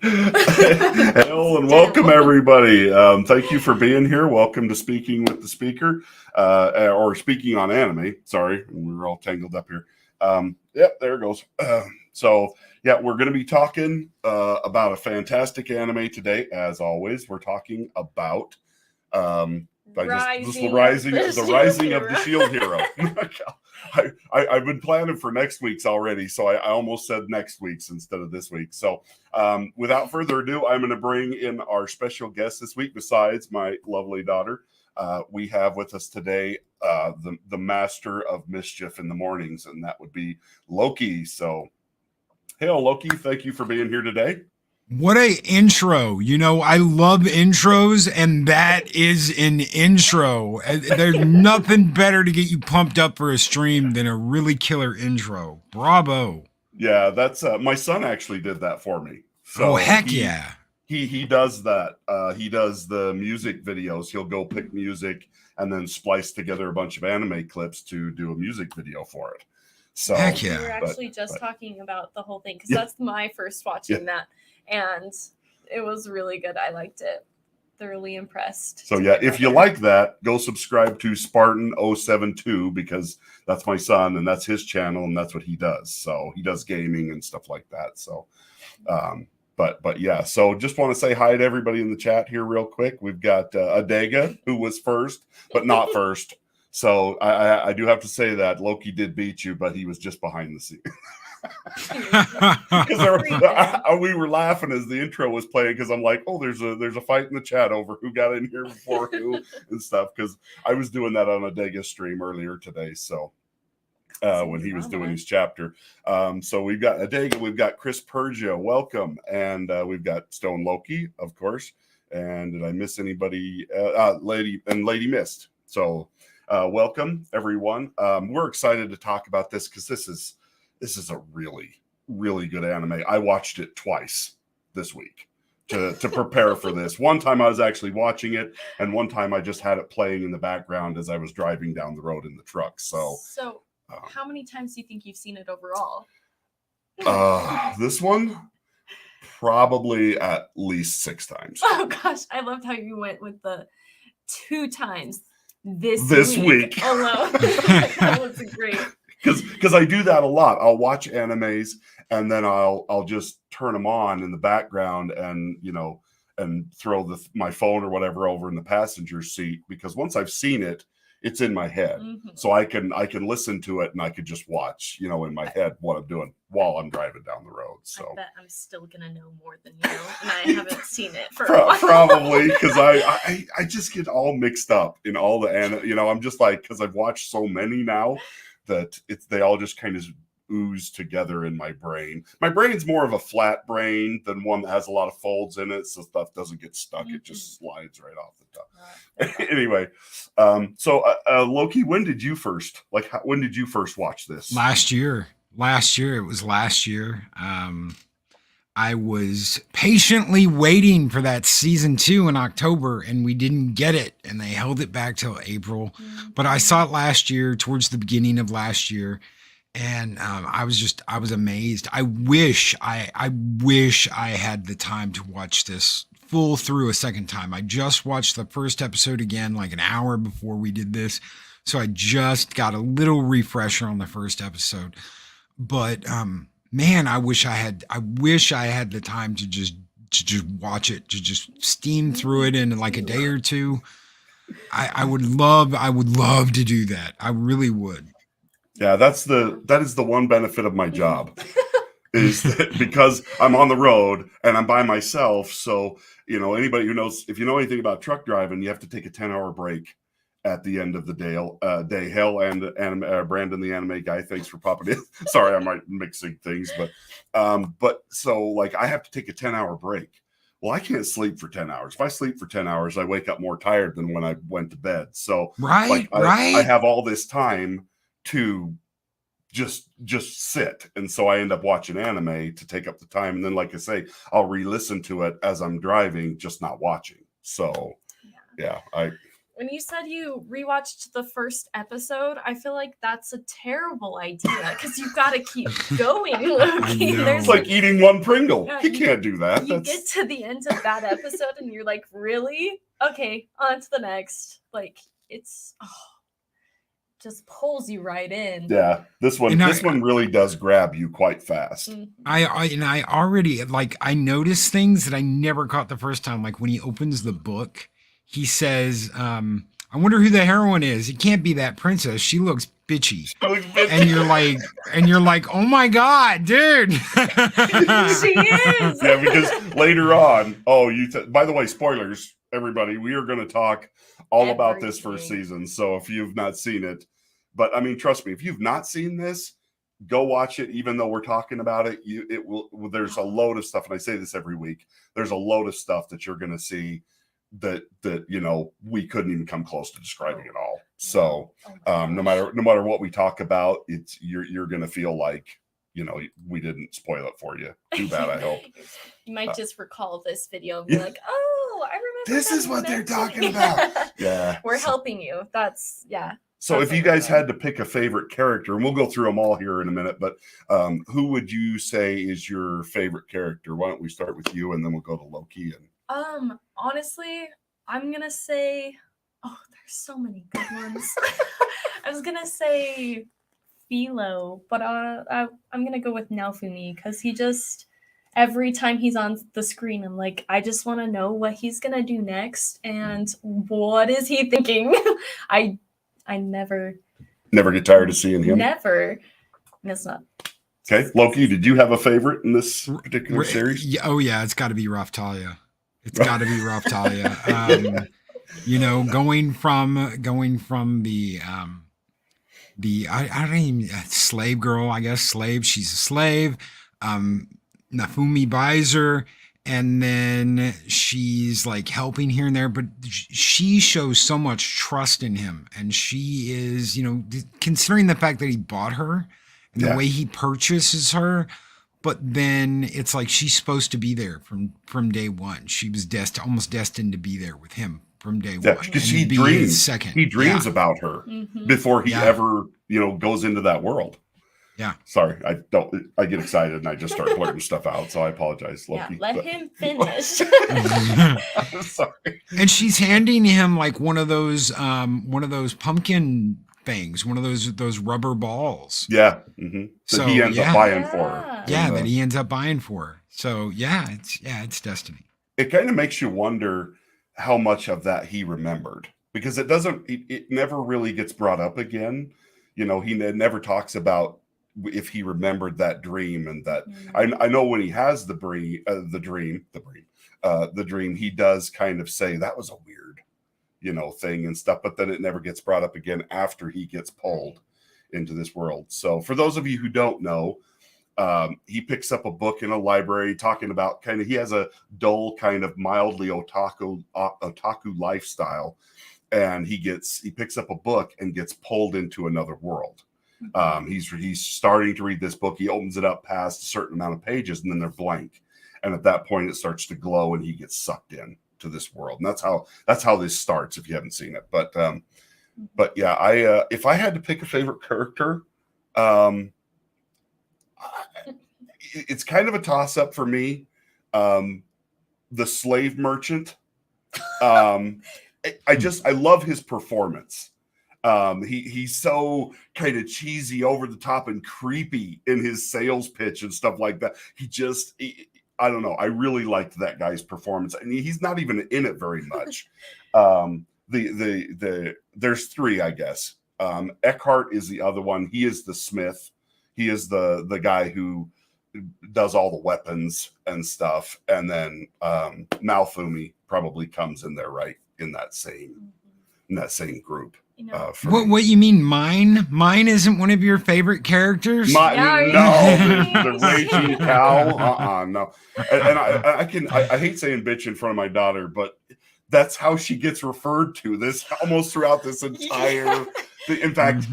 Hello and welcome, everybody. Thank you for being here. Welcome to Speaking with the Speaker, or Speaking on Anime. Sorry, we're all tangled up here. Yep, there it goes. We're going to be talking about a fantastic anime today. As always, we're talking about the rising of the Shield Hero. I've been planning for next week's already, so I almost said next week's instead of this week. So without further ado, I'm going to bring in our special guest this week. Besides my lovely daughter, we have with us today the master of mischief in the mornings, and that would be Loki. So, hail, Loki. Thank you for being here today. What a intro. I love intros, and that is an intro. There's nothing better to get you pumped up for a stream than a really killer intro. Bravo. Yeah, that's my son actually did that for me. So heck yeah. He does that. He does the music videos. He'll go pick music and then splice together a bunch of anime clips to do a music video for it. So heck yeah. We were actually talking about the whole thing because that's my first watching that. And it was really good. I liked it. Thoroughly impressed. So yeah, if you like that, go subscribe to Spartan072 because that's my son and that's his channel and that's what he does. So he does gaming and stuff like that. So, but yeah. So just want to say hi to everybody in the chat here real quick. We've got Adega, who was first, but not first. So I do have to say that Loki did beat you, but he was just behind the scene. We were laughing as the intro was playing because I'm like, oh, there's a fight in the chat over who got in here before who and stuff, because I was doing that on a Dega stream earlier today. So when he was doing his chapter, so we've got Adega, we've got Chris Pergia, welcome, and we've got Stone Loki, of course, and did I miss anybody? Lady Mist. So welcome everyone. We're excited to talk about this because this is a really, really good anime. I watched it twice this week to prepare for this. One time I was actually watching it, and one time I just had it playing in the background as I was driving down the road in the truck. So how many times do you think you've seen it overall? This one, probably at least 6 times. Oh gosh, I loved how you went with the 2 times this week alone. That was great. Because I do that a lot. I'll watch animes and then I'll just turn them on in the background and throw my phone or whatever over in the passenger seat, because once I've seen it, it's in my head. Mm-hmm. So I can listen to it and I could just watch, in my head what I'm doing while I'm driving down the road. So I bet I'm still gonna know more than you, and I haven't seen it for a while. Probably because I just get all mixed up in all the I'm just like, because I've watched so many now that they all just kind of ooze together in my brain. My brain's more of a flat brain than one that has a lot of folds in it, so stuff doesn't get stuck. Mm-hmm. It just slides right off the top. Anyway, Loki, when did you first watch this? Last year. It was last year. I was patiently waiting for that season 2 in October, and we didn't get it, and they held it back till April. Mm-hmm. But I saw it last year, towards the beginning of last year, and I was amazed. I wish I had the time to watch this full through a second time. I just watched the first episode again like an hour before we did this, so I just got a little refresher on the first episode. But man, I wish I had the time to just watch it, to just steam through it in like a day or two. I would love to do that. I really would. Yeah, that is the one benefit of my job. Is that because I'm on the road and I'm by myself. So, anybody who knows, if you know anything about truck driving, you have to take a 10-hour break at the end of the day. Hell, and Brandon, the anime guy, thanks for popping in. Sorry, I might mixing things, but so like I have to take a 10-hour break. Well, I can't sleep for 10 hours. If I sleep for 10 hours, I wake up more tired than when I went to bed. So I have all this time to just sit, and so I end up watching anime to take up the time, and then like I say, I'll re-listen to it as I'm driving, just not watching. So yeah, when you said you rewatched the first episode, I feel like that's a terrible idea because you've got to keep going, Loki. know. It's like eating one Pringle. Yeah, You can't do that. you get to the end of that episode and you're like, really? Okay, on to the next. Like, it's just pulls you right in. Yeah, this one really does grab you quite fast. I already, like, I noticed things that I never caught the first time. Like when he opens the book, he says, I wonder who the heroine is. It can't be that princess. She looks bitchy. And you're like, oh my God, dude. She is. Yeah, because later on, by the way, spoilers, everybody, we are going to talk all about this first season. So if you've not seen it, but I mean, trust me, if you've not seen this, go watch it. Even though we're talking about it, there's a load of stuff. And I say this every week, there's a load of stuff that you're going to see that we couldn't even come close to describing it all. So no matter what we talk about, you're going to feel like, we didn't spoil it for you. Too bad, I hope. You might just recall this video and be like, oh, I remember. This is what they're talking about. Yeah. We're helping you. So if you guys had to pick a favorite character, and we'll go through them all here in a minute, but who would you say is your favorite character? Why don't we start with you and then we'll go to Loki? And honestly, I'm going to say, there's so many good ones. I was going to say Philo, but I'm going to go with Naofumi because he just, every time he's on the screen, I'm like, I just want to know what he's going to do next and what is he thinking? I never get tired of seeing him. Never. That's not. Okay, Loki, did you have a favorite in this particular series? Oh yeah, it's got to be Raftalia. It's got to be Raftalia. Going from the I don't even slave girl. I guess slave. She's a slave. Naofumi buys her. And then she's like helping here and there, but she shows so much trust in him. And she is, considering the fact that he bought her and the way he purchases her, but then it's like she's supposed to be there from day one. She was almost destined to be there with him from day one. Because he dreams about her before he ever, goes into that world. Yeah. Sorry, I get excited and I just start blurting stuff out. So I apologize, Loki. Yeah, let him finish. Sorry. And she's handing him like one of those pumpkin things, one of those rubber balls. Yeah. Mm-hmm. That he ends up buying for her. Yeah, that he ends up buying for her. So it's destiny. It kind of makes you wonder how much of that he remembered, because it never really gets brought up again. He never talks about if he remembered that dream, and that I know when he has the dream, he does kind of say that was a weird, thing and stuff, but then it never gets brought up again after he gets pulled into this world. So for those of you who don't know, he picks up a book in a library talking about he has a dull kind of mildly otaku lifestyle, and he picks up a book and gets pulled into another world. He's starting to read this book. He opens it up past a certain amount of pages, and then they're blank. And at that point, it starts to glow, and he gets sucked in to this world. And that's how this starts. If you haven't seen it, but yeah, if I had to pick a favorite character, it's kind of a toss up for me. The slave merchant. I love his performance. He's so kind of cheesy, over the top, and creepy in his sales pitch and stuff like that. I don't know. I really liked that guy's performance. I mean, he's not even in it very much. There's three, I guess. Eckhart is the other one. He is the smith. He is the guy who does all the weapons and stuff. And then Naofumi probably comes in there, right, in that same group. What you mean? Mine isn't one of your favorite characters? No, the raging cow. No. And I hate saying bitch in front of my daughter, but that's how she gets referred to this almost throughout this entire. In fact,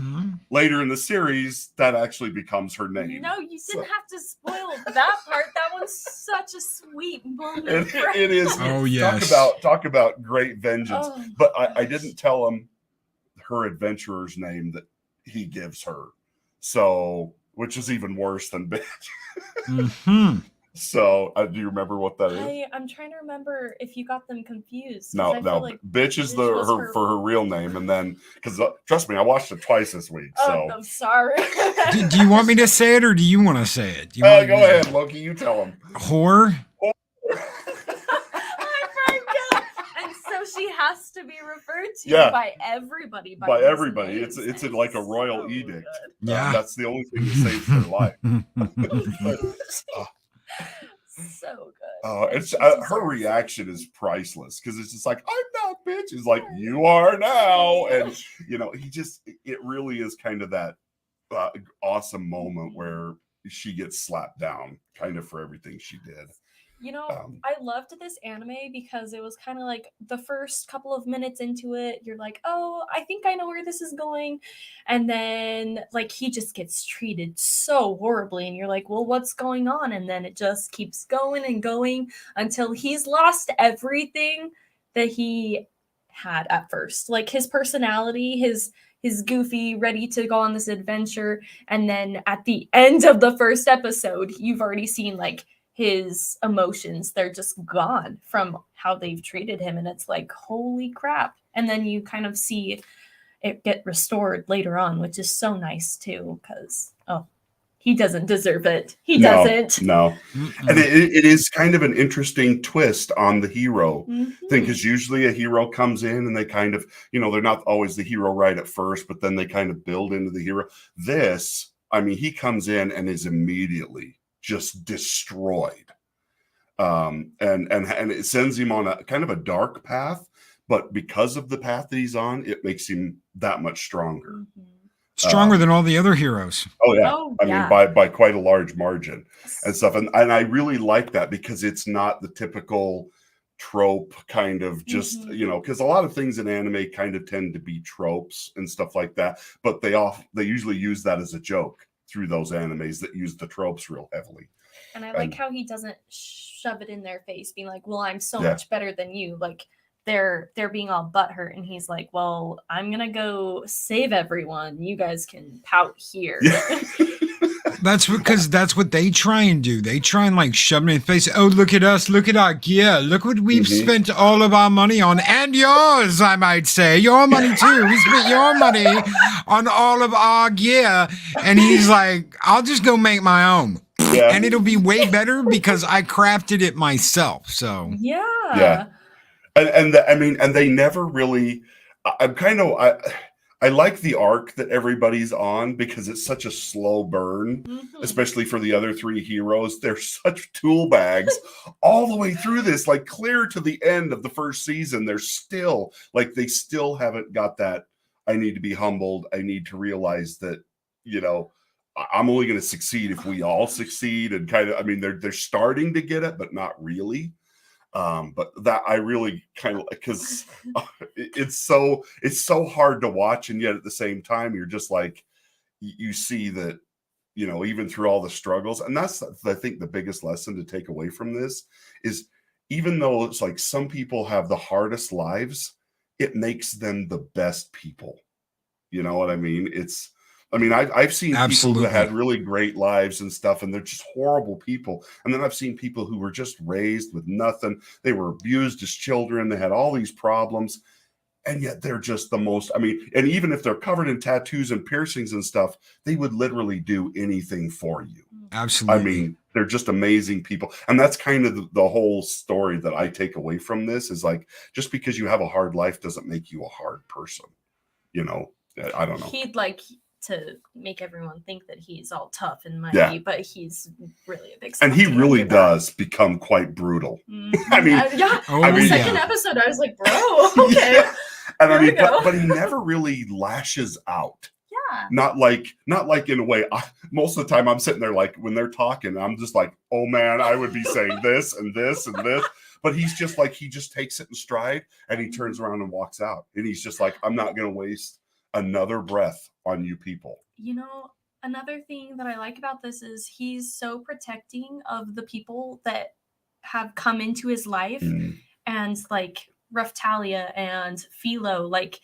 later in the series, that actually becomes her name. No, you didn't have to spoil that part. That one's was such a sweet moment. It is. Oh, yes. Talk about great vengeance. Oh, But I didn't tell him her adventurer's name that he gives her. So, which is even worse than bitch. Mm-hmm. So, do you remember what that is? I'm trying to remember if you got them confused. No, I feel like bitch is bitch was her for her real name, and then because trust me, I watched it twice this week. So, I'm sorry. Do you want me to say it or do you want to say it? Do you go want me to- ahead, Loki. You tell him. Whore? I forgot. And so she has to be referred to Yeah. by everybody. By these everybody, names. it's like a royal so edict. good. Yeah. That's the only thing that saves their life. So good. And It's she her deserves it. reaction is priceless because it's just like, I'm not bitch. He's like, you are now, and it really is kind of that awesome moment where she gets slapped down, kind of for everything she did. You know, I loved this anime because it was kind of like the first couple of minutes into it, you're like, oh, I think I know where this is going. And then, like, he just gets treated so horribly. And you're like, well, what's going on? And then it just keeps going and going until he's lost everything that he had at first. Like, his personality, his goofy, ready to go on this adventure. And then at the end of the first episode, you've already seen, like, his emotions, they're just gone from how they've treated him, and it's like, holy crap. And then you kind of see it get restored later on, which is so nice too, because he doesn't deserve it. He doesn't. No. And it is kind of an interesting twist on the hero thing, because usually a hero comes in and they kind of, they're not always the hero right at first, but then they kind of build into the hero. This, I mean, he comes in and is immediately just destroyed, and it sends him on a kind of a dark path, but because of the path that he's on, it makes him that much stronger. Stronger than all the other heroes. Oh yeah. I mean, by quite a large margin and stuff, and I really like that because it's not the typical trope kind of just because a lot of things in anime kind of tend to be tropes and stuff like that, but they usually use that as a joke through those animes that use the tropes real heavily. And I like how he doesn't shove it in their face, being like, well, I'm so much better than you. Like, they're being all butthurt, and he's like, well, I'm gonna go save everyone. You guys can pout here. Yeah. That's because that's what they try and do. They try and like shove it in the face. Oh, look at us. Look at our gear. Look what we've spent all of our money on, and yours, I might say. Your money too. We spent your money on all of our gear. And he's like, I'll just go make my own. Yeah. And it'll be way better because I crafted it myself. So yeah. And they never really. I like the arc that everybody's on because it's such a slow burn, especially for the other three heroes. They're such tool bags all the way through this, like clear to the end of the first season. They're still like, they still haven't got that. I need to be humbled. I need to realize that, I'm only going to succeed if we all succeed. And kind of, I mean, they're starting to get it, but not really. But that I really kind of, because it's so hard to watch, and yet at the same time you're just like, you see that, even through all the struggles, and that's, I think, the biggest lesson to take away from this is, even though it's like some people have the hardest lives, it makes them the best people. You know what I mean? I've seen people that had really great lives and stuff, and they're just horrible people. And then I've seen people who were just raised with nothing. They were abused as children. They had all these problems, and yet they're just the most, and even if they're covered in tattoos and piercings and stuff, they would literally do anything for you. Absolutely. They're just amazing people. And that's kind of the whole story that I take away from this is like, just because you have a hard life doesn't make you a hard person. I don't know. He'd like to make everyone think that he's all tough and mighty, but he's really a big and he really does become quite brutal. The second episode I was like, bro, okay. And but he never really lashes out. Yeah. Not like in a way. Most of the time I'm sitting there like, when they're talking, I'm just like, oh man, I would be saying this and this and this. But he's just like, he just takes it in stride and he turns around and walks out. And he's just like, I'm not going to waste another breath on you people. another thing that I like about this is he's so protecting of the people that have come into his life, and like Raphtalia and Philo, like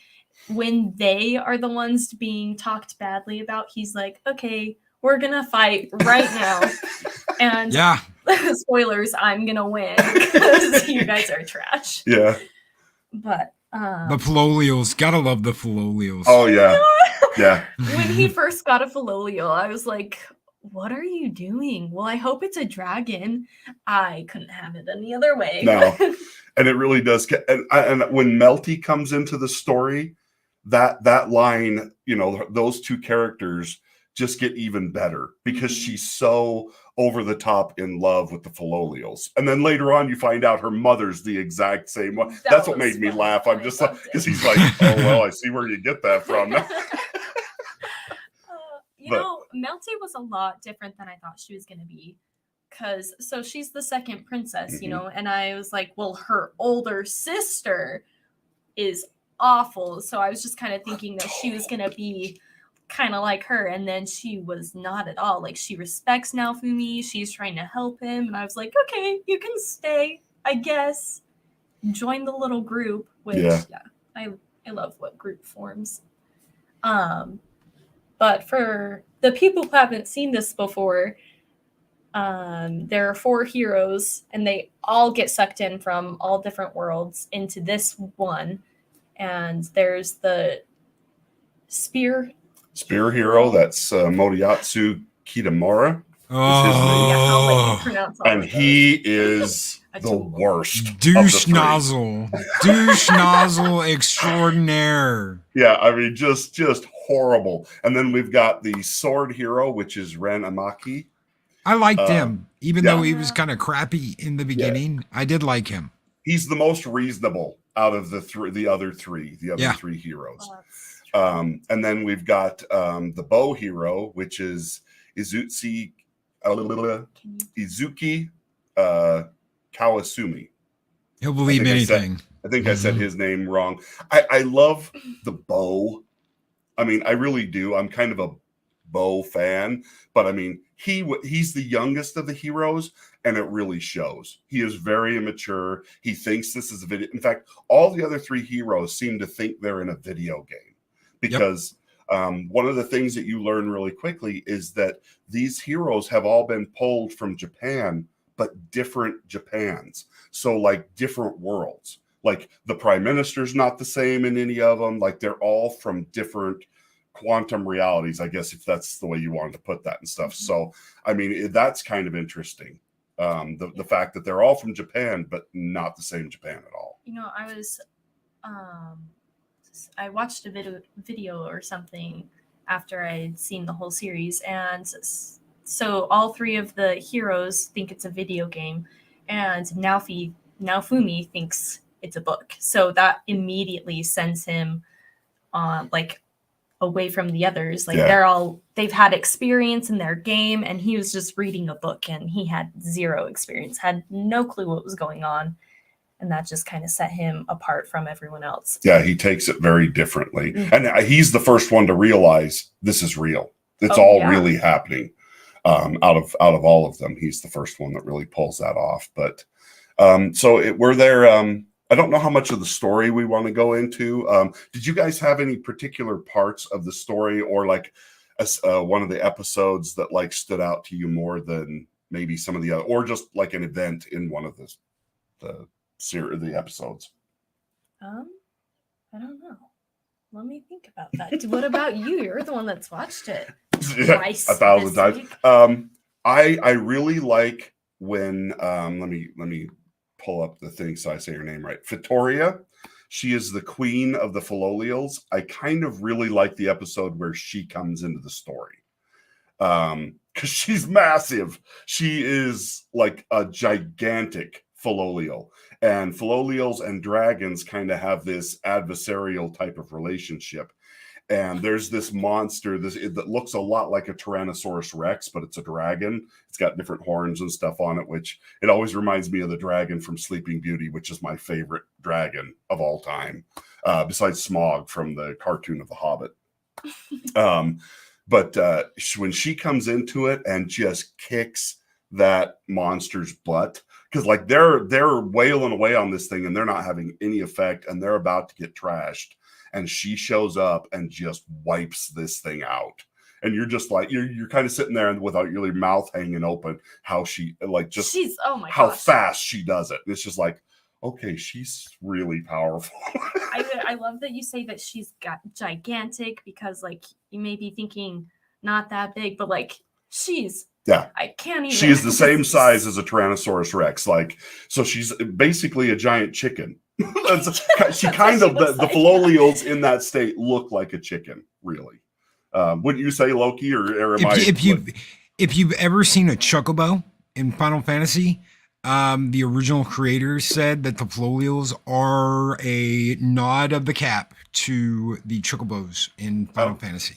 when they are the ones being talked badly about, he's like, okay, we're gonna fight right now. And Yeah. spoilers, I'm gonna win because you guys are trash. Yeah. But The Filolials. Gotta love the Filolials. Oh yeah. Yeah. When he first got a Filolial, I was like, what are you doing? Well, I hope it's a dragon. I couldn't have it any other way. No. And it really does get, and when Melty comes into the story, that line, you know, those two characters just get even better because she's so over the top in love with the Filolials. And then later on, you find out her mother's the exact same one. That's what made me laugh. I'm just like, because he's like, oh, well, I see where you get that from. You know, Melty was a lot different than I thought she was going to be. Because, so she's the second princess, you know, and I was like, well, her older sister is awful. So I was just kind of thinking that she was going to be kind of like her, and then she was not at all. Like, she respects Naofumi, she's trying to help him, and I was like, okay, you can stay, I guess. Join the little group, which I love what group forms. But for the people who haven't seen this before, there are 4 heroes, and they all get sucked in from all different worlds into this one. And there's the spear hero, that's Moriatsu Kitamura. Oh, and he is the worst. Douche nozzle. Douche nozzle extraordinaire. Yeah, I mean, just horrible. And then we've got the sword hero, which is Ren Amaki. I liked him, even though he was kind of crappy in the beginning. Yeah. I did like him. He's the most reasonable out of the other three heroes. And then we've got the bow hero, which is Izuki Kawasumi. He'll believe anything. I think I said his name wrong. I love the bow. I mean, I really do. I'm kind of a bow fan, but I mean, he's the youngest of the heroes, and it really shows. He is very immature. He thinks this is a video. In fact, all the other 3 heroes seem to think they're in a video game, because one of the things that you learn really quickly is that these heroes have all been pulled from Japan, but different Japans. So like different worlds. Like the prime minister's not the same in any of them. Like they're all from different quantum realities, I guess, if that's the way you wanted to put that and stuff. So, I mean, that's kind of interesting. The fact that they're all from Japan, but not the same Japan at all. You know, I watched a video or something after I had seen the whole series, and so all 3 of the heroes think it's a video game, and Naofumi thinks it's a book. So that immediately sends him like away from the others. Like they've had experience in their game, and he was just reading a book, and he had 0 experience, had no clue what was going on. And that just kind of set him apart from everyone else. Yeah, he takes it very differently. And he's the first one to realize this is real. It's really happening. Out of all of them, he's the first one that really pulls that off. But we're there. I don't know how much of the story we want to go into. Did you guys have any particular parts of the story, or like one of the episodes that like stood out to you more than maybe some of the other, or just like an event in one of the episodes? I don't know. Let me think about that. What about you? You're the one that's watched it twice. 1,000 times. I really like when let me pull up the thing so I say her name right. Vittoria. She is the queen of the Filolials. I kind of really like the episode where she comes into the story. Because she's massive. She is like a gigantic Filolial. And Filolials and dragons kind of have this adversarial type of relationship. And there's this monster that looks a lot like a Tyrannosaurus Rex, but it's a dragon. It's got different horns and stuff on it, which it always reminds me of the dragon from Sleeping Beauty, which is my favorite dragon of all time, besides Smaug from the cartoon of The Hobbit. But when she comes into it and just kicks that monster's butt, because like they're wailing away on this thing and they're not having any effect and they're about to get trashed, and she shows up and just wipes this thing out. And you're just like you're kind of sitting there and without your mouth hanging open, how she like just she's oh my how gosh. fast she does it. And it's just like, okay, she's really powerful. I love that you say that she's got gigantic, because like you may be thinking not that big, but like she's I can't even. She's the same size as a Tyrannosaurus Rex. Like, so she's basically a giant chicken. She kind of the Philolials in that state look like a chicken, really. Wouldn't you say, Loki, or am if you've ever seen a chocobo in Final Fantasy, the original creators said that the Philolials are a nod of the cap to the chocobos in Final Fantasy.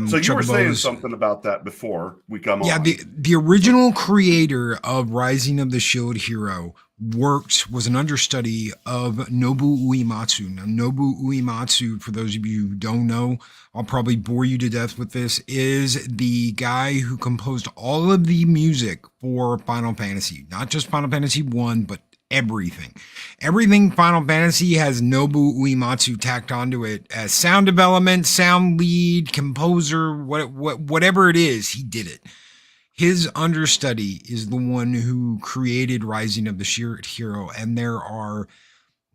So you were saying something about that before we come on. Yeah, the original creator of Rising of the Shield Hero was an understudy of Nobu Uematsu. Now, Nobu Uematsu, for those of you who don't know, I'll probably bore you to death with this, is the guy who composed all of the music for Final Fantasy. Not just Final Fantasy 1, but everything. Everything Final Fantasy has Nobu Uematsu tacked onto it as sound development, sound lead, composer, whatever it is, he did it. His understudy is the one who created Rising of the Shield Hero, and there are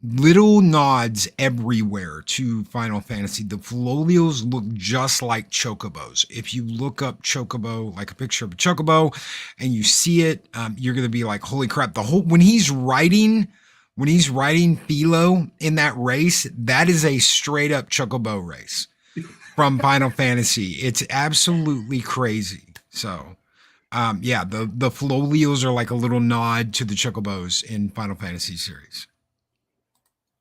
little nods everywhere to Final Fantasy. The Philolials look just like chocobos. If you look up chocobo, like a picture of a chocobo, and you see it, you're going to be like, holy crap. When he's riding Philo in that race, that is a straight up chocobo race from Final Fantasy. It's absolutely crazy. So, the Philolials are like a little nod to the chocobos in Final Fantasy series.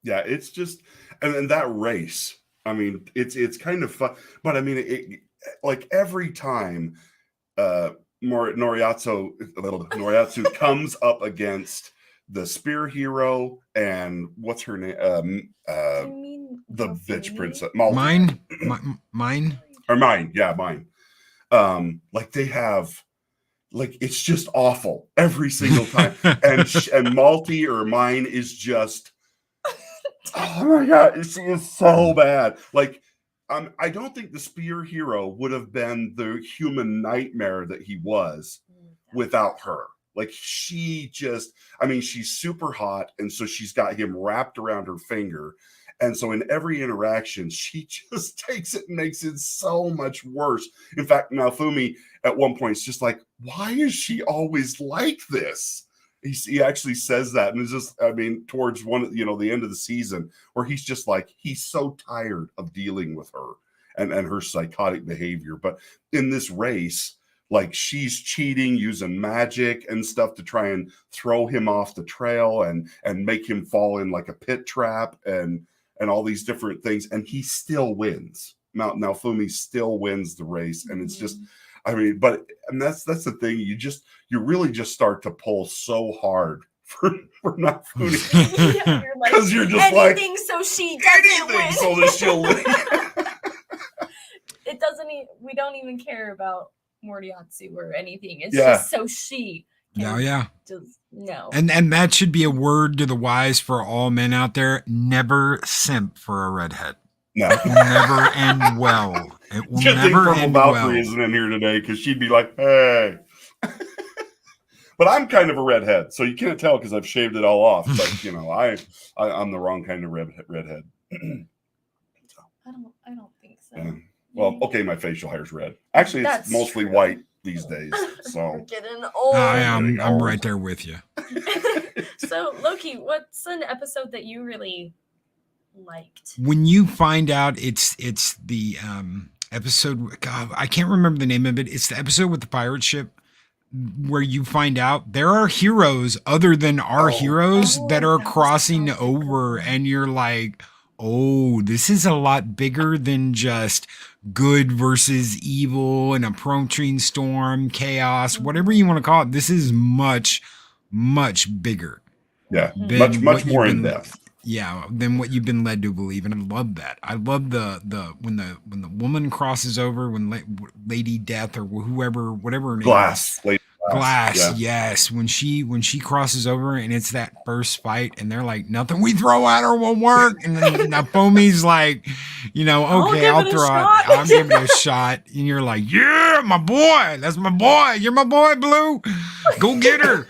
Yeah, it's just, and that race, I mean, it's kind of fun, but I mean, it like every time Noriatsu comes up against the spear hero and what's her name? The bitch princess. Mine. Like they have, like it's just awful every single time, and Malty or mine is just. Oh my god, she is so bad. Like, I don't think the spear hero would have been the human nightmare that he was without her. Like, she just, I mean, she's super hot, and so she's got him wrapped around her finger. And so in every interaction, she just takes it and makes it so much worse. In fact, Naofumi at one point is just like, why is she always like this? He actually says that, and it's just, I mean, towards the end of the season, where he's just like, he's so tired of dealing with her and her psychotic behavior. But in this race, like she's cheating, using magic and stuff to try and throw him off the trail and make him fall in like a pit trap and all these different things, and he still wins. Naofumi still wins the race, and it's just. I mean, and that's the thing. You really just start to pull so hard for Naofumi because you're just anything like so she doesn't win. So that she'll win. It doesn't. We don't even care about Moriatsu or anything. It's just so she. Just no. And that should be a word to the wise for all men out there. Never simp for a redhead. No. It will never end well. It will never end well. Valkyrie isn't in here today because she'd be like, hey. But I'm kind of a redhead, so you can't tell because I've shaved it all off. But I'm the wrong kind of redhead. I don't think so. Yeah. Well, okay, my facial hair's red. Actually, it's mostly white these days. So we're getting old. I'm right there with you. So Loki, what's an episode that you really liked? When you find out it's the episode, God, I can't remember the name of it. It's the episode with the pirate ship where you find out there are heroes other than our heroes that are crossing over, and you're like, oh, this is a lot bigger than just good versus evil and a protein storm, chaos, whatever you want to call it. This is much, much bigger. Yeah, much more in depth. than what you've been led to believe, and I love that. I love the when the woman crosses over, when Lady Death or whoever, whatever her name Glass, is, Lady Glass, Yeah. yes, when she crosses over and it's that first fight, and they're like, nothing we throw at her will work, and then Napomi's like, okay, I'll give it a shot, and you're like, yeah, my boy, that's my boy, you're my boy, Blue, go get her.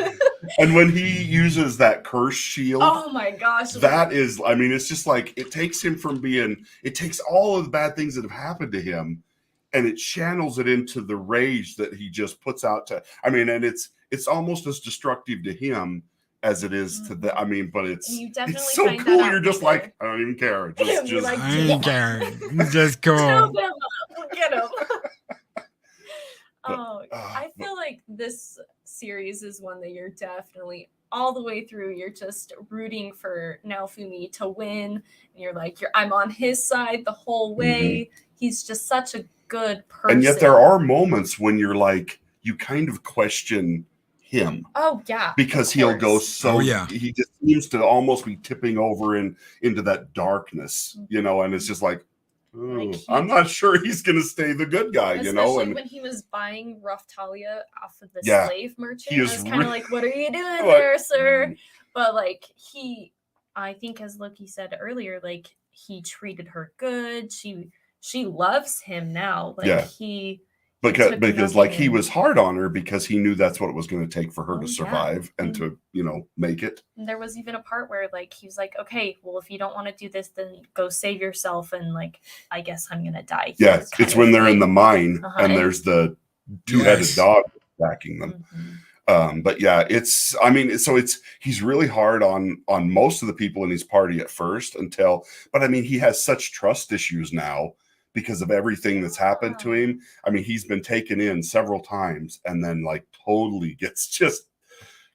And when he uses that curse shield, oh my gosh, that is, I mean, it's just like, it takes him from it takes all of the bad things that have happened to him, and it channels it into the rage that he just puts out to, I mean, and it's almost as destructive to him as it is to the, I mean, but it's so find cool. that out You're just later. like, I don't even care. You're like, I ain't caring. It's just cool. Get him. I feel like this series is one that you're definitely all the way through. You're just rooting for Naofumi to win. And you're like, I'm on his side the whole way. He's just such a good person. And yet there are moments when you're like, you kind of question him. Oh yeah. Because he'll go he just seems to almost be tipping over into that darkness, and it's just like, I'm not sure he's gonna stay the good guy, Especially when he was buying Rough Talia off of the slave merchant. I was kind of like, what are you doing there, sir? But like I think as Loki said earlier, like he treated her good. She loves him now. Like because like he was hard on her because he knew that's what it was going to take for her to survive and to make it. And there was even a part where like he was like, okay, well, if you don't want to do this, then go save yourself, and like I guess I'm gonna die here. It's when they're in the mine and there's the two-headed dog attacking them. But he's really hard on most of the people in his party at first but I mean, he has such trust issues now because of everything that's happened to him. I mean, he's been taken in several times and then like totally gets just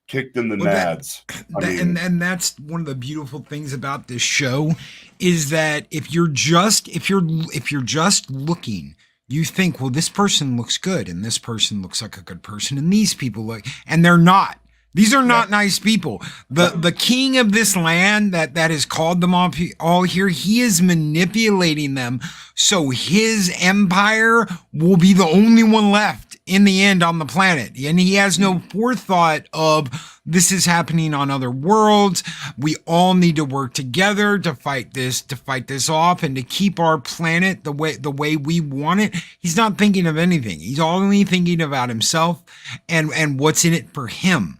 kicked in the nads. And that's one of the beautiful things about this show is that if you're just looking, you think, well, this person looks good and this person looks like a good person and these people and they're not. These are not nice people. The king of this land that has called them all here, he is manipulating them so his empire will be the only one left in the end on the planet. And he has no forethought of this is happening on other worlds. We all need to work together to fight this off and to keep our planet the way we want it. He's not thinking of anything. He's only thinking about himself and what's in it for him.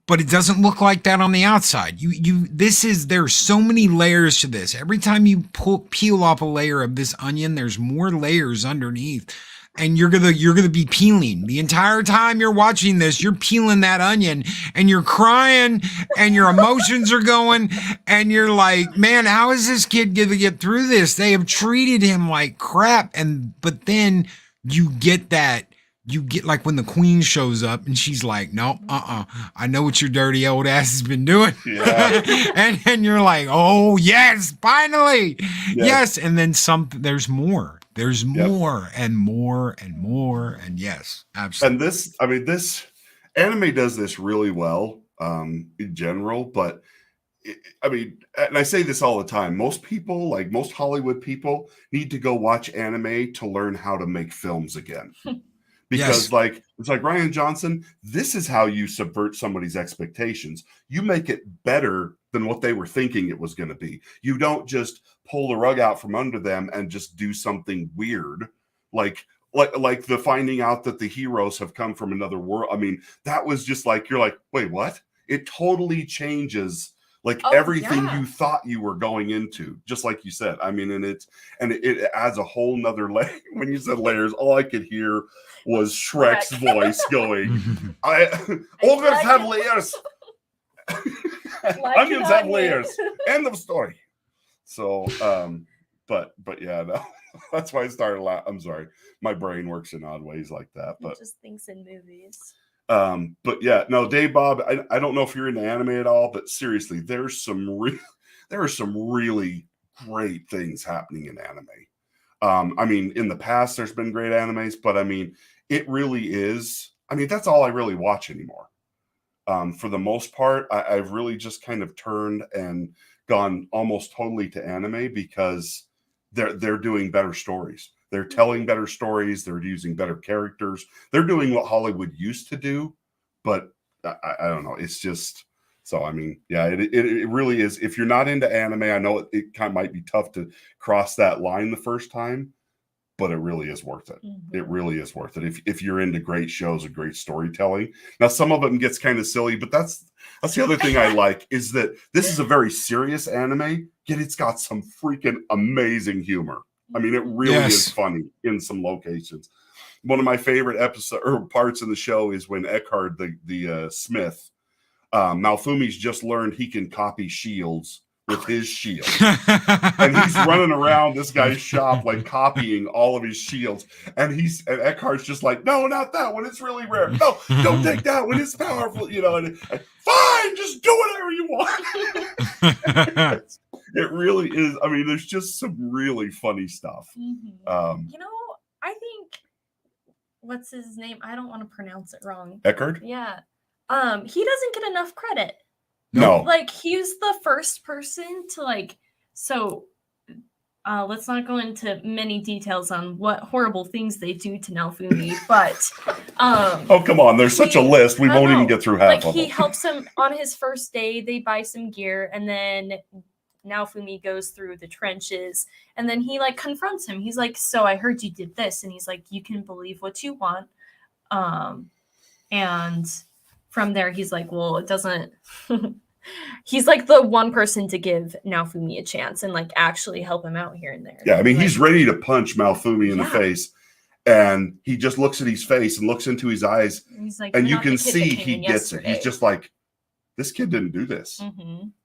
But it doesn't look like that on the outside. There's so many layers to this. Every time you peel off a layer of this onion, there's more layers underneath. And you're gonna be peeling the entire time you're watching this. You're peeling that onion, and you're crying, and your emotions are going, and you're like, man, how is this kid gonna get through this? They have treated him like crap, but then you get like when the queen shows up and she's like, no, I know what your dirty old ass has been doing. and you're like, oh yes, finally. Yes. And then there's more. There's more and more and more. And yes, absolutely. And this anime does this really well in general, but and I say this all the time, most people, like most Hollywood people, need to go watch anime to learn how to make films again. Because it's like Ryan Johnson, this is how you subvert somebody's expectations. You make it better than what they were thinking it was going to be. You don't just pull the rug out from under them and just do something weird. Like the finding out that the heroes have come from another world. I mean, that was just like, you're like, wait, what? It totally changes everything you thought you were going into, just like you said. I mean, and it adds a whole nother layer. When you said layers, all I could hear was Shrek's voice going, ogres have layers. Onions have layers. End of story. So, but yeah, no, that's why I started laughing. I'm sorry. My brain works in odd ways like that. But it just thinks in movies. But yeah, no, Dave Bob, I don't know if you're into anime at all, but seriously, there are some really great things happening in anime. I mean, in the past, there's been great animes, but I mean, it really is. I mean, that's all I really watch anymore. For the most part, I've really just kind of turned and gone almost totally to anime because they're doing better stories. They're telling better stories. They're using better characters. They're doing what Hollywood used to do, but I don't know. It's just so. I mean, yeah, it really is. If you're not into anime, I know it kind of might be tough to cross that line the first time, but it really is worth it. It really is worth it if you're into great shows and great storytelling. Now, some of them gets kind of silly, but that's the other thing I like is that this is a very serious anime, yet it's got some freaking amazing humor. I mean, it really is funny in some locations. One of my favorite episode or parts in the show is when Eckhart, the Smith, Malfumi's just learned he can copy shields with his shield, and he's running around this guy's shop like copying all of his shields, and Eckhart's just like, no, not that one, it's really rare. No, don't take that one, it's powerful, you know. And fine, just do whatever you want. It really is. I mean, there's just some really funny stuff. You know, I think what's his name? I don't want to pronounce it wrong. Eckhart? Yeah. He doesn't get enough credit. No. Like, he's the first person to, like, so let's not go into many details on what horrible things they do to Naofumi, but oh, come on, there's such a list. We won't even get through half of them. He helps him on his first day, they buy some gear, and then Naofumi goes through the trenches, and then he, like, confronts him. He's like, so I heard you did this, and he's like, you can believe what you want. And from there, he's like, well, it doesn't... He's like the one person to give Naofumi a chance and like actually help him out here and there. Yeah, I mean, like, he's ready to punch Malfumi in the face, and he just looks at his face and looks into his eyes, he's like, and you can see he gets it. He's just like, this kid didn't do this.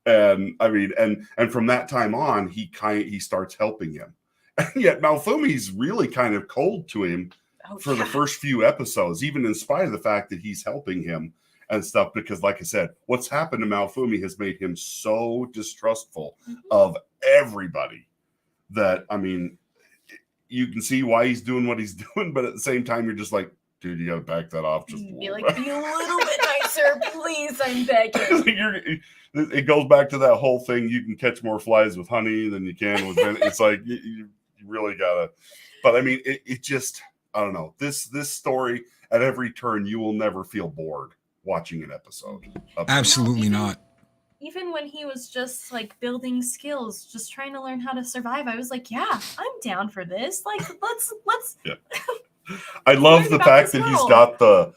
And I mean, and from that time on, he starts helping him, and yet Malfumi's really kind of cold to him for the first few episodes, even in spite of the fact that he's helping him and stuff, because like I said, what's happened to Malfumi has made him so distrustful of everybody that, I mean, you can see why he's doing what he's doing, but at the same time, you're just like, dude, you gotta back that off. Just be like, be a little bit nicer, please, I'm begging. It goes back to that whole thing, you can catch more flies with honey than you can with it's like, you really gotta, but I mean, it just, I don't know, this story, at every turn, you will never feel bored watching an episode. Absolutely not. Even when he was just like building skills, just trying to learn how to survive, I was like, yeah, I'm down for this. Like, let's yeah. I love the fact that he's got the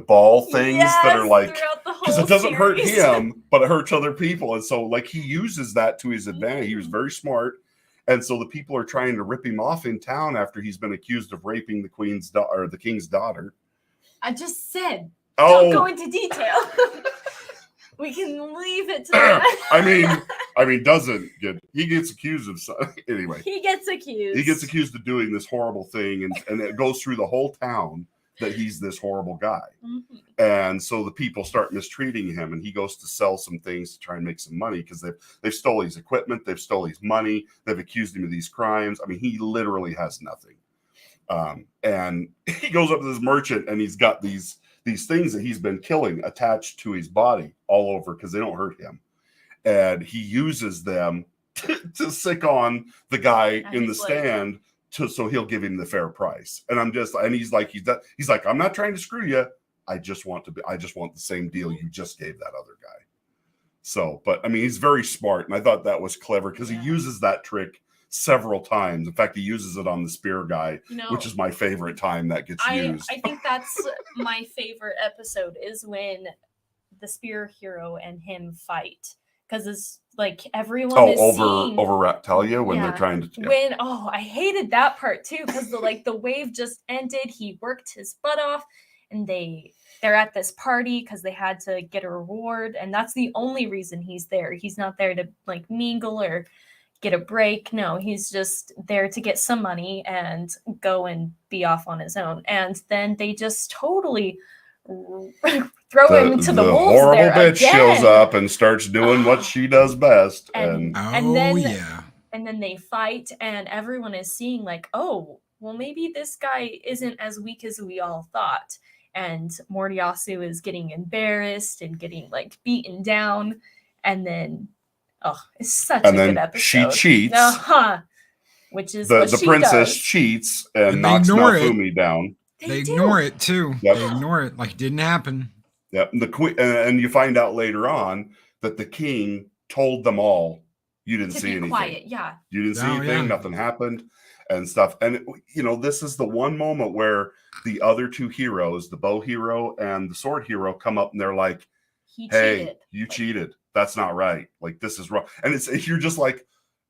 ball things that are like, because it doesn't hurt him, but it hurts other people. And so like he uses that to his advantage. He was very smart. And so the people are trying to rip him off in town after he's been accused of raping the king's daughter. I just said, don't go into detail. We can leave it to that. I mean, he gets accused of anyway. He gets accused of doing this horrible thing, and it goes through the whole town that he's this horrible guy. And so the people start mistreating him, and he goes to sell some things to try and make some money because they've stole his equipment, they've stole his money, they've accused him of these crimes. I mean, he literally has nothing. And he goes up to this merchant, and he's got these things that he's been killing attached to his body all over because they don't hurt him. And he uses them to sick on the guy in the stand so he'll give him the fair price. And he's like, I'm not trying to screw you. I just want the same deal you just gave that other guy. So, but I mean, he's very smart. And I thought that was clever because he uses that trick several times. In fact, he uses it on the spear guy, which is my favorite time that gets used. I think that's my favorite episode is when the spear hero and him fight, because it's like everyone is seeing over Raptalia when they're trying to I hated that part too, because the wave just ended. He worked his butt off, and they're at this party because they had to get a reward, and that's the only reason he's there. He's not there to like mingle or get a break. No, he's just there to get some money and go and be off on his own. And then they just totally throw him to the wolves. Horrible bitch shows up and starts doing what she does best. And then they fight, and everyone is seeing like, oh, well, maybe this guy isn't as weak as we all thought. And Mordiasu is getting embarrassed and getting like beaten down. And then Oh, it's such And a then good episode. she cheats. Which is The what she princess does. cheats and And they knocks ignore it. Naofumi down. They do. ignore it too. Yep. They ignore it like it didn't happen. Yep. And the queen, and you find out later on that the king told them all, you didn't To see be anything. quiet, yeah. You didn't see Oh, anything. yeah. Nothing happened, and stuff. And this is the one moment where the other two heroes, the bow hero and the sword hero, come up and they're like, He "Hey, cheated. you cheated. That's not right. Like, this is wrong." And you're just like,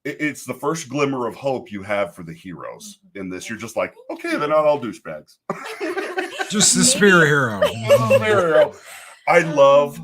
it's the first glimmer of hope you have for the heroes in this. You're just like, okay, they're not all douchebags. Just the spirit hero. Hero. I love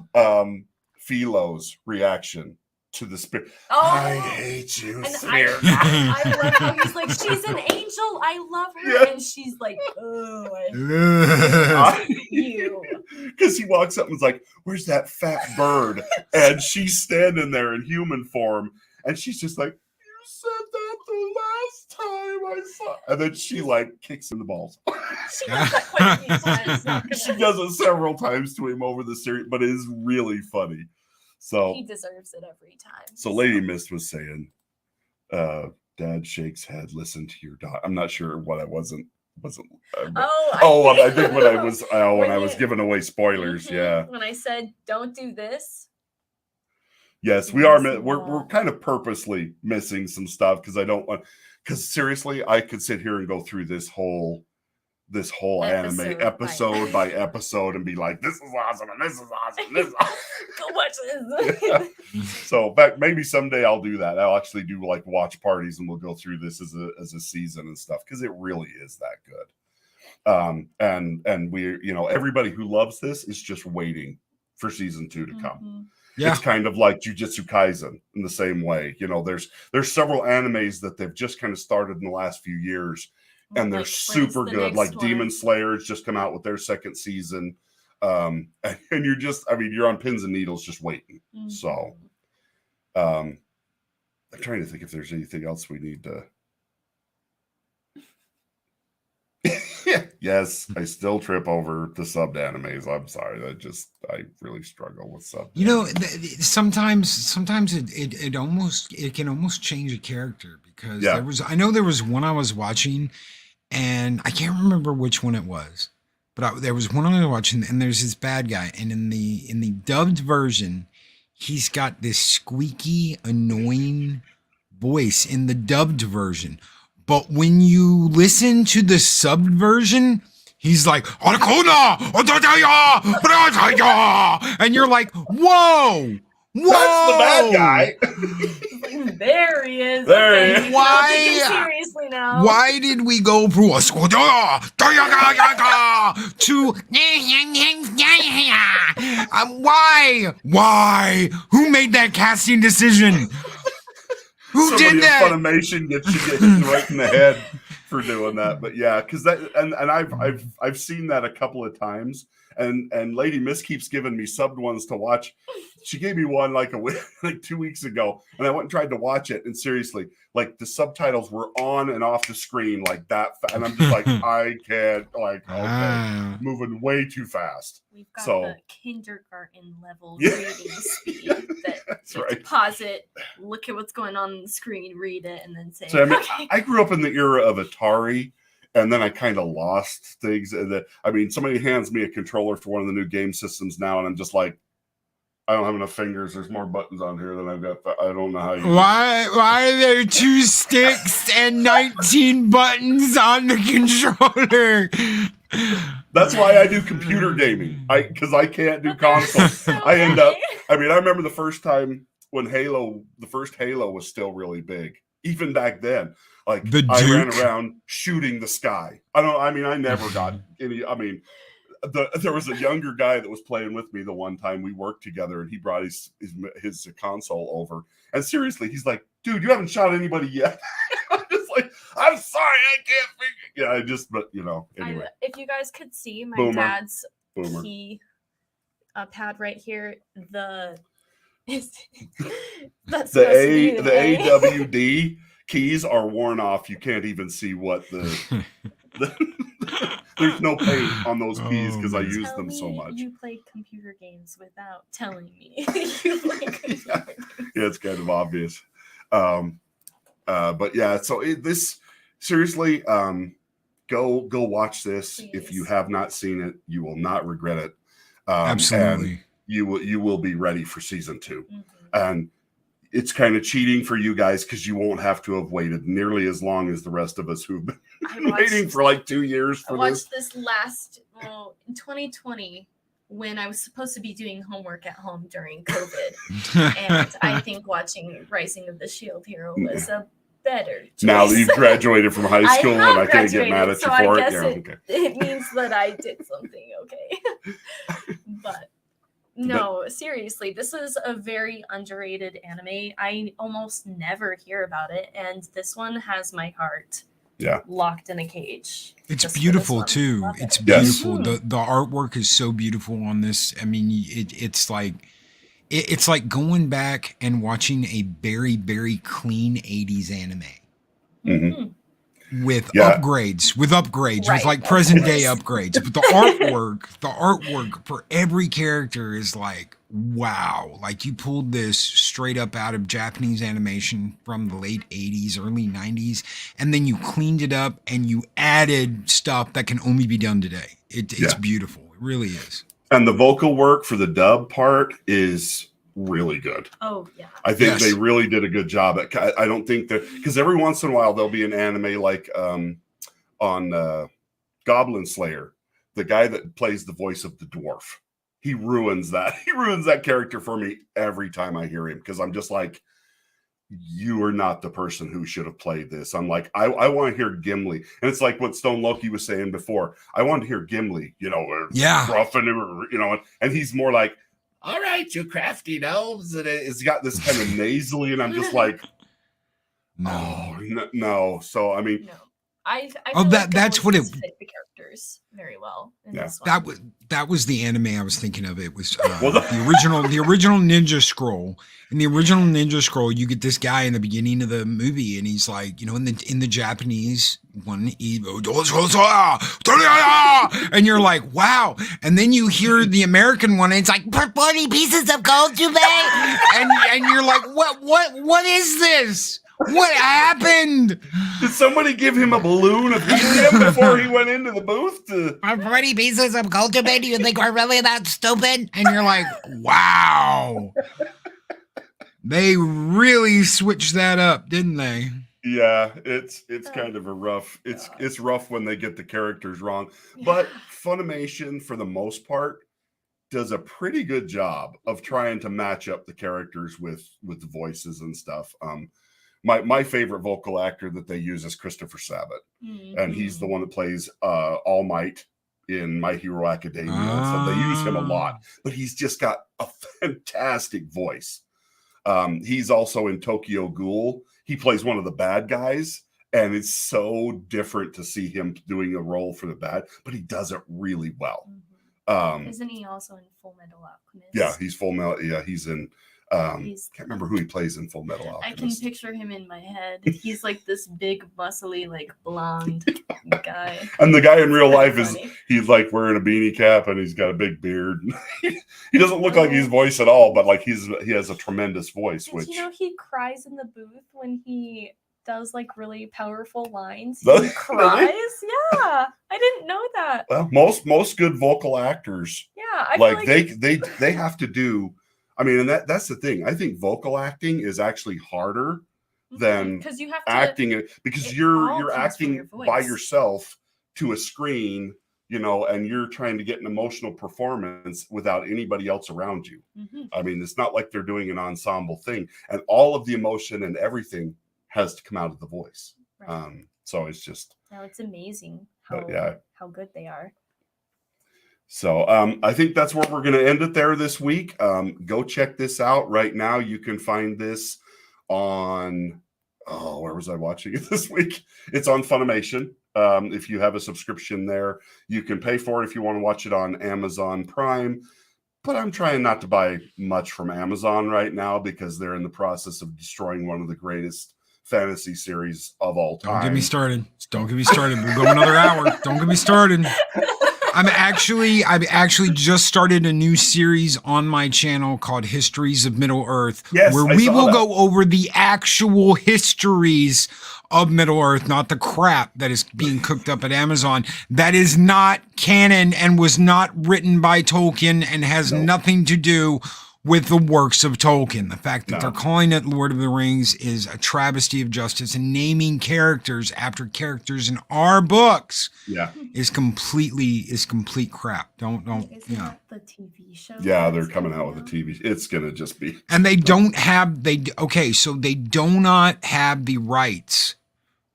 Philo's reaction to the spirit. Oh, I hate you, and spirit. I love how he's like, she's an angel. I love her. Yeah. And she's like, oh, I hate you. Because he walks up and is like, where's that fat bird? And she's standing there in human form. And she's just like, you said that the last time I saw. And then she like kicks him in the balls. She does that quite a few times. Not gonna- She does it several times to him over the series, but it is really funny. So he deserves it every time. So Lady Mist was saying, Dad shakes head, listen to your daughter. I'm not sure what I wasn't. I think when I was giving away spoilers, yeah. When I said don't do this. Yes, we are. We're kind of purposely missing some stuff because I don't want. Because seriously, I could sit here and go through this whole anime episode by episode and be like, this is awesome and this is awesome. This is awesome. Go watch this. Yeah. So back maybe someday I'll do that. I'll actually do like watch parties and we'll go through this as a season and stuff because it really is that good. And we, everybody who loves this is just waiting for season 2 to come. Mm-hmm. Yeah. It's kind of like Jujutsu Kaisen in the same way. There's several animes that they've just kind of started in the last few years. And they're super good. Like Demon Slayer has just come out with their second season. And you're just, you're on pins and needles just waiting. Mm-hmm. So I'm trying to think if there's anything else we need to. Yes, I still trip over the subbed animes. I'm sorry. I really struggle with subbed. Sometimes it can almost change a character because there was one I was watching and I can't remember which one it was, but there was one I was watching and there's this bad guy and in the dubbed version, he's got this squeaky, annoying voice in the dubbed version. But when you listen to the subbed version, he's like, and you're like, whoa. That's the bad guy. There he is. There he is. Why? Seriously now. Why did we go from to why? Who made that casting decision? Who Somebody did that? Funimation gets you getting right in the head for doing that. But yeah, because that and I've seen that a couple of times. And Lady Miss keeps giving me subbed ones to watch. She gave me one like 2 weeks ago, and I went and tried to watch it. And seriously, like the subtitles were on and off the screen like that, and I'm just like, I can't. Like, okay, moving way too fast. We've got the kindergarten level reading speed. That's right. Pause it, look at what's going on the screen, read it, and then say. So okay. I grew up in the era of Atari. And then I kind of lost things. Somebody hands me a controller for one of the new game systems now, and I'm just like, I don't have enough fingers. There's more buttons on here than I've got. I don't know how you. Why are there 2 sticks and 19 buttons on the controller? That's why I do computer gaming. Because I can't do console. I end up. I remember the first time when the first Halo was still really big. Even back then. Like I ran around shooting the sky. I never got any. There was a younger guy that was playing with me the one time we worked together, and he brought his console over. And seriously, he's like, "Dude, you haven't shot anybody yet." I'm just like, "I'm sorry, I can't figure." Anyway. If you guys could see my dad's key pad right here, the AWD keys are worn off. You can't even see what the there's no paint on those keys because I man. use Tell them me so much. you play computer games without telling me you play computer games. Yeah, it's kind of obvious. But yeah, so this seriously, go watch this. Please. If you have not seen it, you will not regret it. Absolutely. And you will be ready for season 2. Mm-hmm. And it's kind of cheating for you guys because you won't have to have waited nearly as long as the rest of us who've been waiting for like 2 years for I watched this. this in 2020 when I was supposed to be doing homework at home during COVID. And I think watching Rising of the Shield Hero was a better choice. Now that you've graduated from high school and I can't get mad at so you for I it. guess Yeah, okay. it means that I did something okay. But no, seriously, this is a very underrated anime. I almost never hear about it, and this one has my heart locked in a cage. It's beautiful too. Love It's it. beautiful. The artwork is so beautiful on this. I mean, it's like going back and watching a very, very clean 80s anime. Mm-hmm. With upgrades, with like present day upgrades. But the artwork for every character is like, wow. Like you pulled this straight up out of Japanese animation from the late 80s, early 90s, and then you cleaned it up and you added stuff that can only be done today. It's beautiful. It really is. And the vocal work for the dub part is really good. Oh yeah, I think they really did a good job. I don't think that, because every once in a while there'll be an anime like on Goblin Slayer, the guy that plays the voice of the dwarf, he ruins that character for me every time I hear him, because I'm just like, you are not the person who should have played this. I'm like, I want to hear Gimli, and it's like what Stone Loki was saying before. I want to hear Gimli, rough and and he's more like, all right, you crafty gnomes. And it's got this kind of nasally, and I'm just like, no. So I mean, no. I feel like that's what it fit the characters very well. That was the anime I was thinking of. It was the original Ninja Scroll. In the original Ninja Scroll, you get this guy in the beginning of the movie, and he's like, in the Japanese one, and you're like, wow. And then you hear the American one, and it's like, put 40 pieces of gold to me, and you're like, what is this? What happened? Did somebody give him a balloon of helium before he went into the booth? 40 pieces of cultivated, you think we're really that stupid? And you're like, wow. They really switched that up, didn't they? Yeah, it's kind of a rough. It's rough when they get the characters wrong. But Funimation, for the most part, does a pretty good job of trying to match up the characters with the voices and stuff. My favorite vocal actor that they use is Christopher Sabat, and he's the one that plays All Might in My Hero Academia. So they use him a lot, but he's just got a fantastic voice. He's also in Tokyo Ghoul. He plays one of the bad guys, and it's so different to see him doing a role for the bad, but he does it really well. Isn't he also in Full Metal Alchemist? Yeah, he's Full Metal. Yeah, he's in. Can't remember who he plays in Full Metal Alchemist. I can picture him in my head. He's like this big, muscly, like blonde guy. And the guy in real life he's like wearing a beanie cap and he's got a big beard. He doesn't look like his voice at all, but like he has a tremendous voice. Did you know he cries in the booth when he does like really powerful lines? He cries? Yeah, I didn't know that. Well, most good vocal actors, they have to do. I mean, and that's the thing. I think vocal acting is actually harder than you have to, acting because you're acting by yourself to a screen, and you're trying to get an emotional performance without anybody else around you. I mean, it's not like they're doing an ensemble thing, and all of the emotion and everything has to come out of the voice. Right. So it's just it's amazing how good they are. So I think that's where we're going to end it there this week. Go check this out right now. You can find this on, where was I watching it this week? It's on Funimation. If you have a subscription there, you can pay for it if you want to watch it on Amazon Prime. But I'm trying not to buy much from Amazon right now because they're in the process of destroying one of the greatest fantasy series of all time. Don't get me started. Don't get me started. We'll go another hour. Don't get me started. I've actually just started a new series on my channel called Histories of Middle Earth, Yes, where I we saw will that. go over the actual histories of Middle Earth, not the crap that is being cooked up at Amazon. That is not canon and was not written by Tolkien and has nothing to do with the works of Tolkien. The fact that they're calling it Lord of the Rings is a travesty of justice, and naming characters after characters in our books is complete crap. Don't Isn't that the TV show? Yeah, they're coming out with a TV. It's gonna just be. And they don't have so they do not have the rights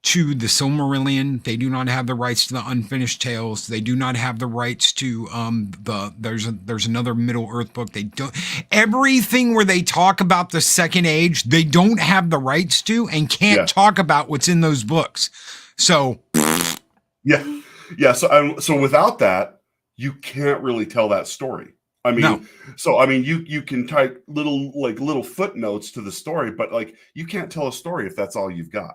to the Silmarillion. They do not have the rights to the Unfinished Tales. They do not have the rights to there's another Middle Earth book. They don't, everything where they talk about the Second Age, they don't have the rights to and can't talk about what's in those books. So yeah. So without that, you can't really tell that story. I mean, you can type little footnotes to the story, but like you can't tell a story if that's all you've got.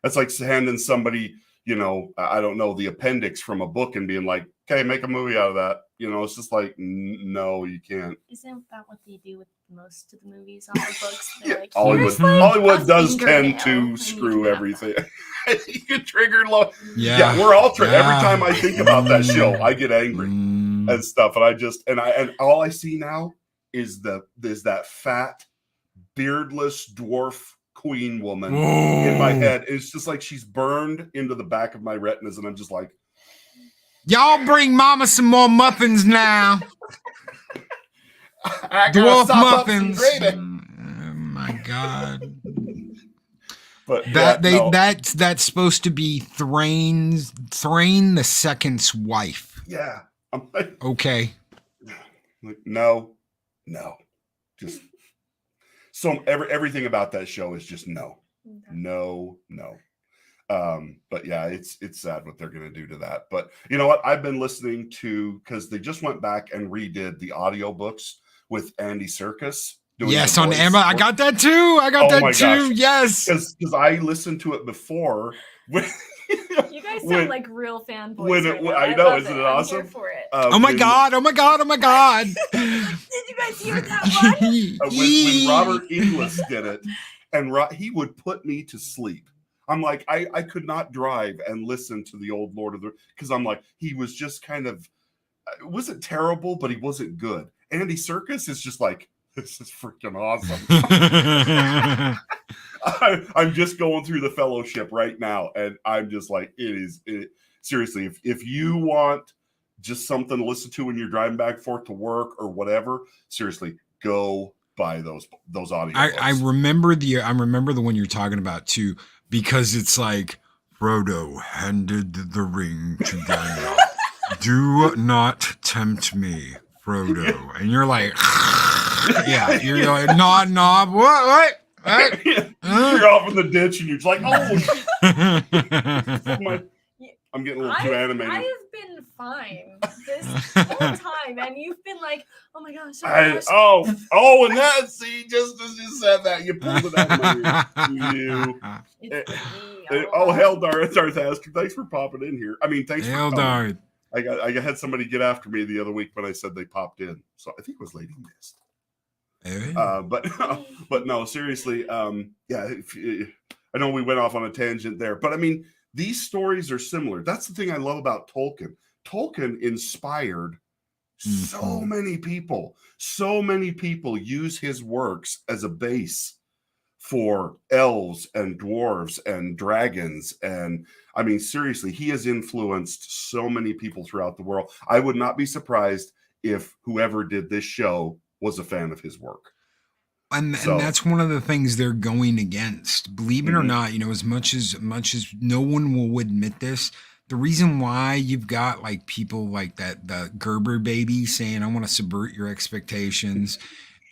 That's like handing somebody, I don't know, the appendix from a book and being like, okay, make a movie out of that. It's just like, no, you can't. Isn't that what they do with most of the movies on the books? They're like, Hollywood does tend fingernail, to and you screw can everything. You get triggered. Yeah, we're all every time I think about that show, I get angry and stuff. And and all I see now is that fat, beardless dwarf queen woman in my head. It's just like she's burned into the back of my retinas, and I'm just like, y'all bring mama some more muffins now. Dwarf muffins. Oh my god. But that's supposed to be Thrain the Second's wife. Yeah. I'm like, okay. Like, no. Just so everything about that show is just no. But yeah, it's sad what they're going to do to that. But you know what? I've been listening to, because they just went back and redid the audiobooks with Andy Serkis. Yes, on Amazon. I got that too. Gosh. Yes. Because I listened to it before. You guys sound like real fanboys. I know, isn't it awesome? I'm here for it. Oh my god. Did you guys hear that one? When Robert Inglis did it, and he would put me to sleep. I'm like, I could not drive and listen to the old Lord of the, because I'm like, he was just kind of, it wasn't terrible, but he wasn't good. Andy Serkis is just like, this is freaking awesome. I'm just going through the Fellowship right now, and I'm just like, seriously, if you want just something to listen to when you're driving back and forth to work or whatever, seriously, go buy those audio. I remember the one you're talking about too, because it's like Frodo handed the ring to Gandalf. Do not tempt me, Frodo. And you're like, yeah, you're like, nod, what? You're off in the ditch, and you're just like, I'm getting a little too animated. I have been fine this whole time, and you've been like, oh my gosh. And that, see, just as you said that, you pulled it out of my ear. Heldar, Darth, thanks for popping in here. I mean, thanks for coming. I had somebody get after me the other week when I said they popped in, so I think it was Lady Mist. But no, seriously, I know we went off on a tangent there, but I mean, these stories are similar. That's the thing I love about Tolkien. Tolkien inspired so many people. So many people use his works as a base for elves and dwarves and dragons. And I mean, seriously, he has influenced so many people throughout the world. I would not be surprised if whoever did this show was a fan of his work. And that's one of the things they're going against. Believe it or not, as much as no one will admit this, the reason why you've got like people like that, the Gerber baby saying, I want to subvert your expectations,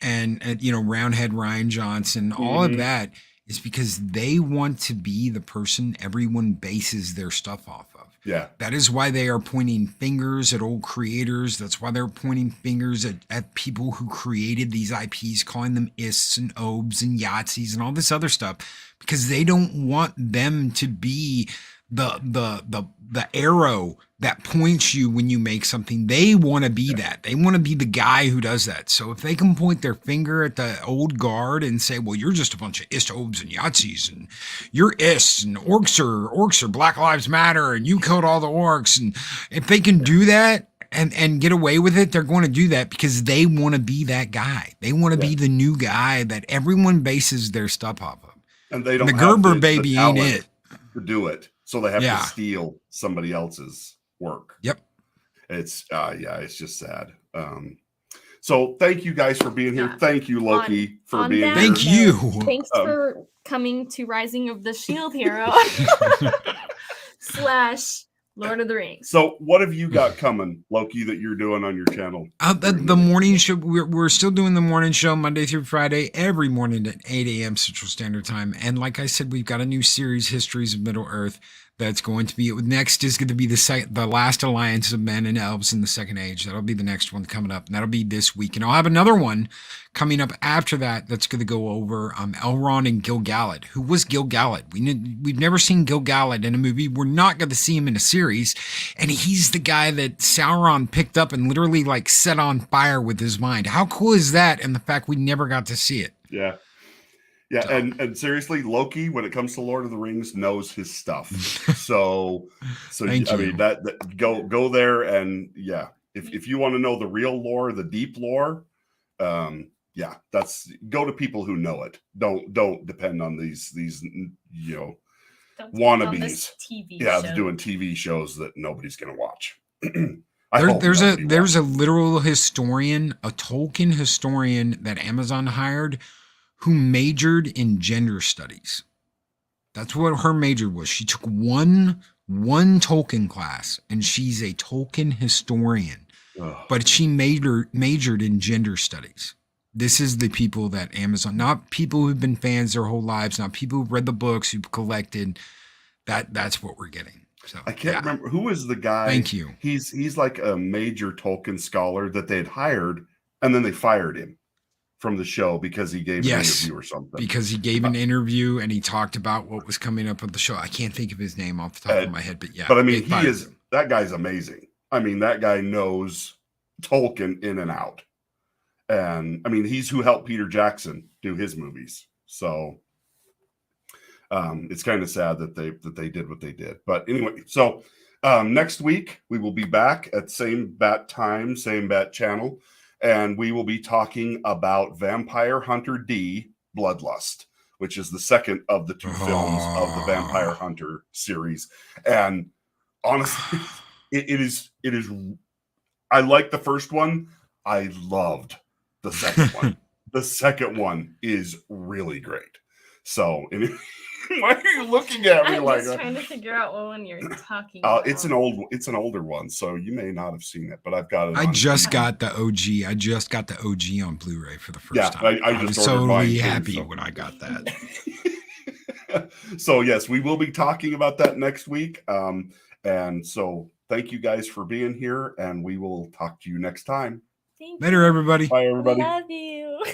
and Roundhead Ryan Johnson, all of that is because they want to be the person everyone bases their stuff off of. Yeah. That is why they are pointing fingers at old creators. That's why they're pointing fingers at people who created these IPs, calling them ists and obes and yahtzees and all this other stuff, because they don't want them to be the arrow that points you when you make something. They want to be that. They want to be the guy who does that. So if they can point their finger at the old guard and say, well, you're just a bunch of ist, obes, and yahtzees, and you're ists, and orcs are Black Lives Matter, and you killed all the orcs. And if they can do that and get away with it, they're going to do that because they want to be that guy. They want to be the new guy that everyone bases their stuff off of. And they don't the have Gerber the baby ain't talent it. to do it. So they have Yeah. to steal somebody else's work. Yep. It's it's just sad. So thank you guys for being here. Yeah. Thank you, Loki, for on being that here. Thank you. Thanks for coming to Rising of the Shield Hero / Lord of the Rings. So what have you got coming, Loki, that you're doing on your channel? The morning show, we're still doing the morning show Monday through Friday, every morning at 8 a.m. Central Standard Time. And like I said, we've got a new series, Histories of Middle Earth, that's going to be, next is going to be the last alliance of men and elves in the Second Age. That'll be the next one coming up. And that'll be this week. And I'll have another one coming up after that that's going to go over Elrond and Gil-galad. Who was Gil-galad? We've never seen Gil-galad in a movie. We're not going to see him in a series. And he's the guy that Sauron picked up and literally like set on fire with his mind. How cool is that? And the fact we never got to see it. Yeah. Yeah, So. and seriously, Loki, when it comes to Lord of the Rings, knows his stuff. So Thank I you. mean that go there, and if you want to know the real lore, the deep lore, that's go to people who know it. Don't depend on these Don't depend wannabes. on this TV Yeah, show. doing TV shows that nobody's gonna watch. There's a literal historian, a Tolkien historian that Amazon hired, who majored in gender studies. That's what her major was. She took one Tolkien class, and she's a Tolkien historian. But she majored in gender studies. This is the people that Amazon, not people who've been fans their whole lives, not people who've read the books, who've collected. That's what we're getting. So I can't remember who was the guy. Thank you. He's like a major Tolkien scholar that they had hired, and then they fired him from the show because he gave an interview or something. Because he gave an interview and he talked about what was coming up with the show. I can't think of his name off the top of my head, but yeah. But I mean, that guy's amazing. I mean, that guy knows Tolkien in and out. And I mean, he's who helped Peter Jackson do his movies. So it's kind of sad that they did what they did. But anyway, so next week we will be back at same bat time, same bat channel. And we will be talking about Vampire Hunter D, Bloodlust, which is the second of the two films of the Vampire Hunter series. And honestly, it is. I like the first one. I loved the second one. The second one is really great. So, why are you looking at me I'm like just that? trying to figure out what one you're talking about. It's an older one, so you may not have seen it, but I've got it. I just got the OG. I just got the OG on Blu-ray for the first time. I was just ordered mine totally too, happy so. when I got that. So yes, we will be talking about that next week. And so thank you guys for being here, and we will talk to you next time. Thank Later, everybody. Bye, everybody. Love you.